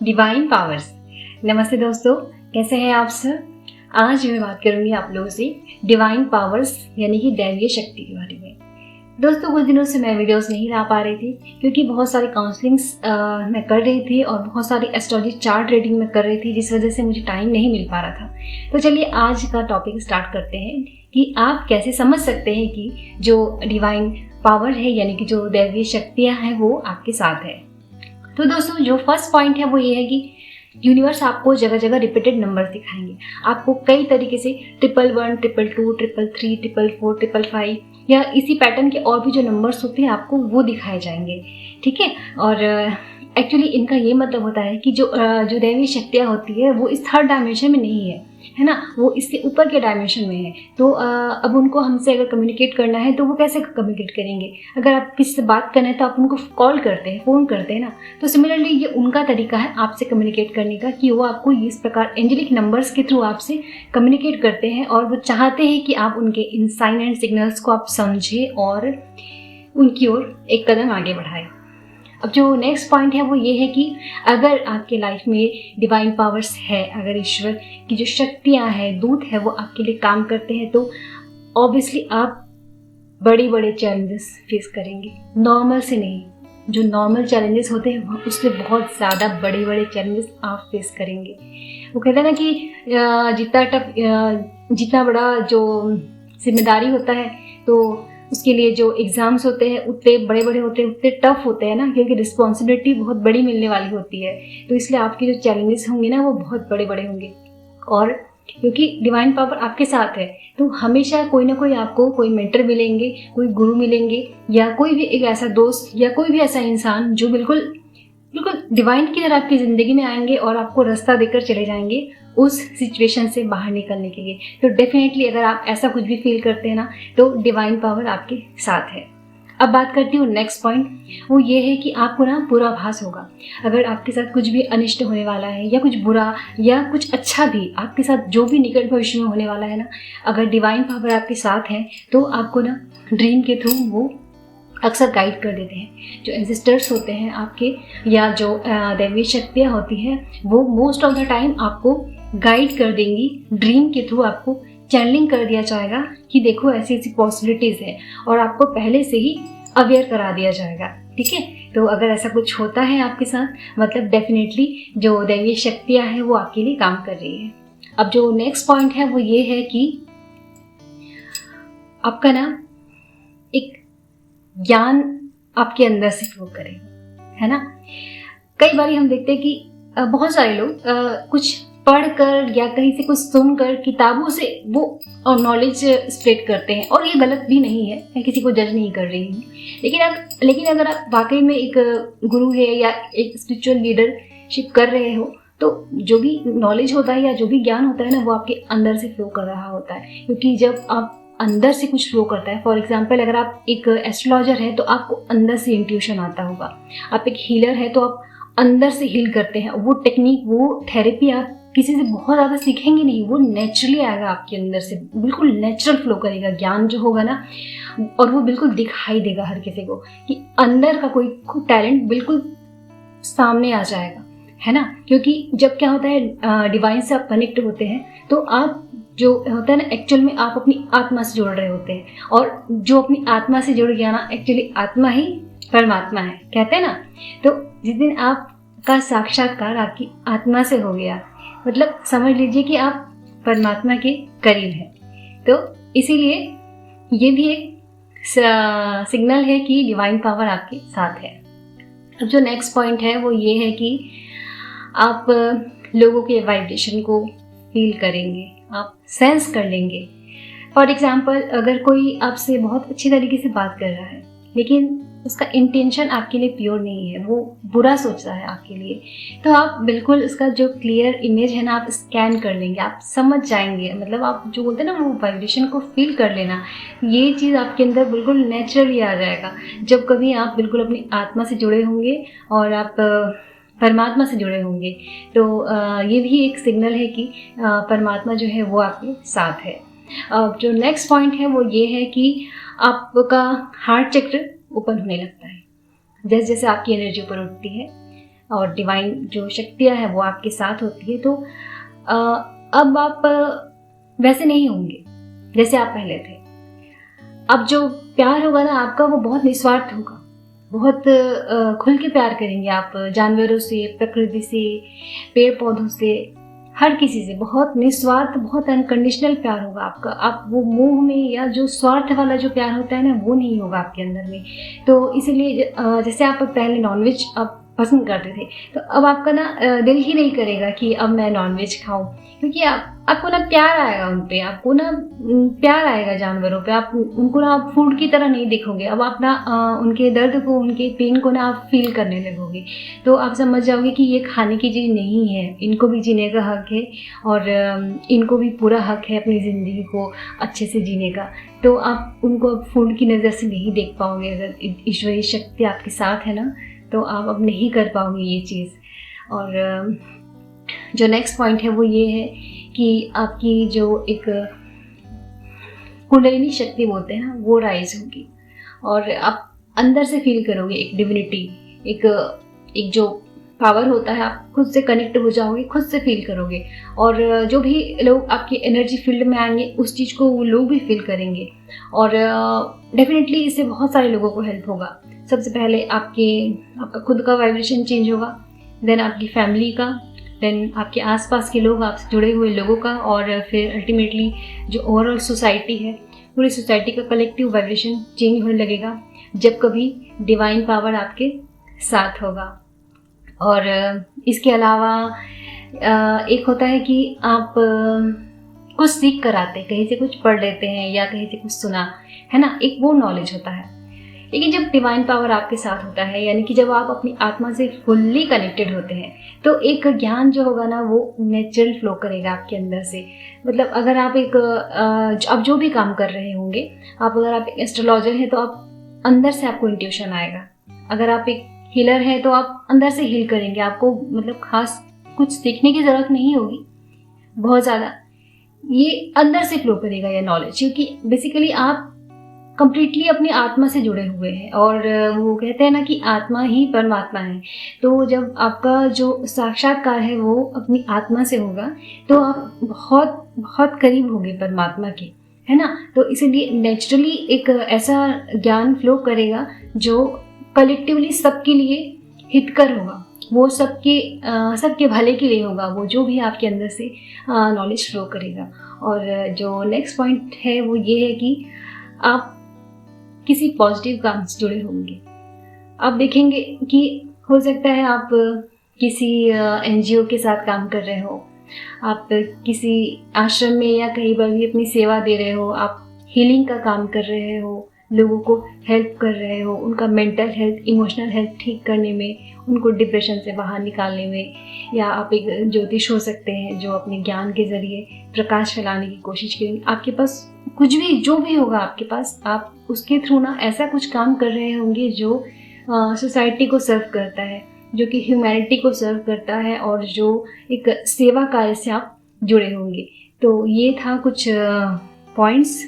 Divine powers. नमस्ते दोस्तों, कैसे हैं आप सब। आज मैं बात करूंगी आप लोगों से डिवाइन पावर्स यानी कि दैवीय शक्ति के बारे में। दोस्तों, कुछ दिनों से मैं वीडियोस नहीं ला पा रही थी क्योंकि बहुत सारी काउंसलिंग्स मैं कर रही थी और बहुत सारी एस्ट्रोलॉजी चार्ट रीडिंग में कर रही थी, जिस वजह से मुझे टाइम नहीं मिल पा रहा था। तो चलिए आज का टॉपिक स्टार्ट करते हैं कि आप कैसे समझ सकते हैं कि जो डिवाइन पावर है यानी कि जो दैवीय शक्तियाँ हैं वो आपके साथ है। तो दोस्तों, जो फर्स्ट पॉइंट है वो ये है कि यूनिवर्स आपको जगह जगह रिपीटेड नंबर दिखाएंगे। आपको कई तरीके से 111, 222, 333, 444, 555 या इसी पैटर्न के और भी जो नंबर्स होते हैं आपको वो दिखाए जाएंगे। ठीक है। और एक्चुअली इनका ये मतलब होता है कि जो दैवीय शक्तियाँ होती है वो इस थर्ड डायमेंशन में नहीं है ना, वो इससे ऊपर के डायमेंशन में है। तो अब उनको हमसे अगर कम्युनिकेट करना है तो वो कैसे कम्युनिकेट करेंगे। अगर आप किसी से बात करना है तो आप उनको कॉल करते हैं, फ़ोन करते हैं ना। तो सिमिलरली ये उनका तरीका है आपसे कम्युनिकेट करने का कि वो आपको इस प्रकार एंजेलिक नंबर्स के थ्रू आपसे कम्युनिकेट करते हैं और वो चाहते हैं कि आप उनके इन साइन एंड सिग्नल्स को आप समझें और उनकी ओर एक कदम आगे बढ़ाएं। अब जो नेक्स्ट पॉइंट है वो ये है कि अगर आपके लाइफ में डिवाइन पावर्स है, अगर ईश्वर की जो शक्तियाँ हैं, दूत है, वो आपके लिए काम करते हैं तो ऑब्वियसली आप बड़े बड़े चैलेंजेस फेस करेंगे। नॉर्मल से नहीं, जो नॉर्मल चैलेंजेस होते हैं उससे बहुत ज़्यादा बड़े बड़े चैलेंजेस आप फेस करेंगे। वो कहते हैं ना कि जितना बड़ा जो जिम्मेदारी होता है तो उसके लिए जो एग्ज़ाम्स होते हैं उतने बड़े बड़े होते हैं, उतने टफ होते हैं ना, क्योंकि रिस्पॉन्सिबिलिटी बहुत बड़ी मिलने वाली होती है। तो इसलिए आपके जो चैलेंजेस होंगे ना वो बहुत बड़े बड़े होंगे। और क्योंकि डिवाइन पावर आपके साथ है तो हमेशा कोई ना कोई आपको कोई मेंटर मिलेंगे, कोई गुरु मिलेंगे या कोई भी एक ऐसा दोस्त या कोई भी ऐसा इंसान जो बिल्कुल डिवाइन की तरह आपकी ज़िंदगी में आएंगे और आपको रास्ता देकर चले जाएंगे उस सिचुएशन से बाहर निकलने के लिए। तो डेफिनेटली अगर आप ऐसा कुछ भी फील करते हैं ना तो डिवाइन पावर आपके साथ है। अब बात करती हूँ नेक्स्ट पॉइंट, वो ये है कि आपको ना पूर्वाभास होगा। अगर आपके साथ कुछ भी अनिष्ट होने वाला है या कुछ बुरा या कुछ अच्छा भी आपके साथ जो भी निकट भविष्य में होने वाला है ना, अगर डिवाइन पावर आपके साथ है तो आपको ना ड्रीम के थ्रू वो अक्सर गाइड कर देते हैं। जो एंसेस्टर्स होते हैं आपके या जो दैवीय शक्तियाँ होती हैं वो मोस्ट ऑफ द टाइम आपको गाइड कर देंगी। ड्रीम के थ्रू आपको चैनलिंग कर दिया जाएगा कि देखो ऐसी ऐसी पॉसिबिलिटीज़ है और आपको पहले से ही अवेयर करा दिया जाएगा। ठीक है। तो अगर ऐसा कुछ होता है आपके साथ मतलब डेफिनेटली जो दैवीय शक्तियाँ हैं वो आपके लिए काम कर रही है। अब जो नेक्स्ट पॉइंट है वो ये है कि आपका ना एक ज्ञान आपके अंदर से फ्लो करे, है ना। कई बार हम देखते हैं कि बहुत सारे लोग कुछ पढ़कर या कहीं से कुछ सुनकर किताबों से वो नॉलेज स्प्रेड करते हैं और ये गलत भी नहीं है, मैं किसी को जज नहीं कर रही हूँ। लेकिन अगर आप वाकई में एक गुरु है या एक स्पिरिचुअल लीडरशिप कर रहे हो तो जो भी नॉलेज होता है या जो भी ज्ञान होता है ना वो आपके अंदर से फ्लो कर रहा होता है। क्योंकि जब आप अंदर से कुछ फ्लो करता है, फॉर एग्जाम्पल अगर आप एक एस्ट्रोलॉजर है तो आपको अंदर से इंट्यूशन आता होगा। आप एक हीलर है तो आप अंदर से हील करते हैं। वो टेक्निक, वो थेरेपी आप किसी से बहुत ज़्यादा सीखेंगे नहीं, वो नेचुरली आएगा आपके अंदर से, बिल्कुल नेचुरल फ्लो करेगा ज्ञान जो होगा ना, और वो बिल्कुल दिखाई देगा हर किसी को कि अंदर का कोई टैलेंट बिल्कुल सामने आ जाएगा, है ना। क्योंकि जब क्या होता है डिवाइन से आप कनेक्ट होते हैं तो आप जो होता है ना एक्चुअल में आप अपनी आत्मा से जुड़ रहे होते हैं और जो अपनी आत्मा से जुड़ गया ना, एक्चुअली आत्मा ही परमात्मा है, कहते हैं ना। तो जिस दिन आपका साक्षात्कार आपकी आत्मा से हो गया मतलब समझ लीजिए कि आप परमात्मा के करीब हैं। तो इसीलिए ये भी एक सिग्नल है कि डिवाइन पावर आपके साथ है। अब जो नेक्स्ट पॉइंट है वो ये है कि आप लोगों के वाइब्रेशन को फील करेंगे, आप सेंस कर लेंगे। फॉर एग्जाम्पल अगर कोई आपसे बहुत अच्छी तरीके से बात कर रहा है लेकिन उसका इंटेंशन आपके लिए प्योर नहीं है, वो बुरा सोच रहा है आपके लिए, तो आप बिल्कुल उसका जो क्लियर इमेज है ना आप स्कैन कर लेंगे, आप समझ जाएंगे। मतलब आप जो बोलते हैं ना वो वाइब्रेशन को फील कर लेना, ये चीज़ आपके अंदर बिल्कुल नेचुरली आ जाएगा जब कभी आप बिल्कुल अपनी आत्मा से जुड़े होंगे और आप परमात्मा से जुड़े होंगे। तो ये भी एक सिग्नल है कि परमात्मा जो है वो आपके साथ है। जो नेक्स्ट पॉइंट है वो ये है कि आपका हार्ट चक्र ओपन होने लगता है। जैसे जैसे आपकी एनर्जी ऊपर उठती है और डिवाइन जो शक्तियाँ हैं वो आपके साथ होती है। तो अब आप वैसे नहीं होंगे जैसे आप पहले थे। अब जो प्यार होगा ना आपका वो बहुत निस्वार्थ होगा, बहुत खुल के प्यार करेंगे आप जानवरों से, प्रकृति से, पेड़ पौधों से, हर किसी से बहुत निस्वार्थ, बहुत अनकंडीशनल प्यार होगा आपका। आप वो मोह में या जो स्वार्थ वाला जो प्यार होता है ना वो नहीं होगा आपके अंदर में। तो इसीलिए जैसे आप पहले नॉनवेज आप पसंद करते थे, तो अब आपका ना दिल ही नहीं करेगा कि अब मैं नॉनवेज खाऊं, क्योंकि आपको ना प्यार आएगा उन पे, आपको ना प्यार आएगा जानवरों पे। आप उनको ना आप फूड की तरह नहीं देखोगे, अब आप ना उनके दर्द को, उनके पेन को ना आप फील करने लगोगे। तो आप समझ जाओगे कि ये खाने की चीज़ नहीं है, इनको भी जीने का हक है और इनको भी पूरा हक है अपनी ज़िंदगी को अच्छे से जीने का। तो आप उनको अब फूड की नज़र से नहीं देख पाओगे। अगर ईश्वरीय शक्ति आपके साथ है ना, तो आप अब नहीं कर पाओगे ये चीज़। और जो नेक्स्ट पॉइंट है वो ये है कि आपकी जो एक कुंडलिनी शक्ति बोलते हैं ना वो राइज होगी और आप अंदर से फील करोगे एक डिविनिटी, एक जो पावर होता है, आप खुद से कनेक्ट हो जाओगे, खुद से फील करोगे। और जो भी लोग आपके एनर्जी फील्ड में आएंगे उस चीज़ को वो लोग भी फील करेंगे और डेफिनेटली इससे बहुत सारे लोगों को हेल्प होगा। सबसे पहले आपका खुद का वाइब्रेशन चेंज होगा, देन आपकी फैमिली का, देन आपके आसपास के लोग, आपसे जुड़े हुए लोगों का, और फिर अल्टीमेटली जो ओवरऑल सोसाइटी है, पूरी सोसाइटी का कलेक्टिव वाइब्रेशन चेंज होने लगेगा जब कभी डिवाइन पावर आपके साथ होगा। और इसके अलावा एक होता है कि आप कुछ सीख कर आते हैं, कहीं से कुछ पढ़ लेते हैं या कहीं से कुछ सुना है ना, एक वो नॉलेज होता है। लेकिन जब डिवाइन पावर आपके साथ होता है, यानी कि जब आप अपनी आत्मा से फुल्ली कनेक्टेड होते हैं, तो एक ज्ञान जो होगा ना वो नेचुरल फ्लो करेगा आपके अंदर से। मतलब अगर आप अब जो भी काम कर रहे होंगे, अगर आप एक एस्ट्रोलॉजर हैं तो आप अंदर से आपको इंट्यूशन आएगा। अगर आप एक हीलर है तो आप अंदर से हील करेंगे, आपको मतलब खास कुछ सीखने की ज़रूरत नहीं होगी बहुत ज़्यादा, ये अंदर से फ्लो करेगा ये नॉलेज, क्योंकि बेसिकली आप कंप्लीटली अपनी आत्मा से जुड़े हुए हैं। और वो कहते हैं ना कि आत्मा ही परमात्मा है। तो जब आपका जो साक्षात्कार है वो अपनी आत्मा से होगा तो आप बहुत बहुत करीब होंगे परमात्मा के, है ना। तो इसीलिए नेचुरली एक ऐसा ज्ञान फ्लो करेगा जो कलेक्टिवली सबके लिए हितकर होगा, वो सबके भले के लिए होगा, वो जो भी आपके अंदर से नॉलेज फ्लो करेगा। और जो नेक्स्ट पॉइंट है वो ये है कि आप किसी पॉजिटिव काम से जुड़े होंगे। आप देखेंगे कि हो सकता है आप किसी NGO के साथ काम कर रहे हो, आप किसी आश्रम में या कहीं पर भी अपनी सेवा दे रहे हो, आप हीलिंग का काम कर रहे हो, लोगों को हेल्प कर रहे हो, उनका मेंटल हेल्थ, इमोशनल हेल्थ ठीक करने में, उनको डिप्रेशन से बाहर निकालने में। या आप एक ज्योतिष हो सकते हैं जो अपने ज्ञान के ज़रिए प्रकाश फैलाने की कोशिश करेंगे। आपके पास कुछ भी जो भी होगा आपके पास, आप उसके थ्रू ना ऐसा कुछ काम कर रहे होंगे जो सोसाइटी को सर्व करता है, जो कि ह्यूमैनिटी को सर्व करता है और जो एक सेवा कार्य से आप जुड़े होंगे। तो ये था कुछ पॉइंट्स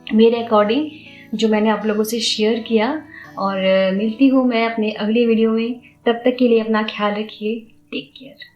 मेरे अकॉर्डिंग जो मैंने आप लोगों से शेयर किया। और मिलती हूँ मैं अपने अगले वीडियो में, तब तक के लिए अपना ख्याल रखिए। Take care.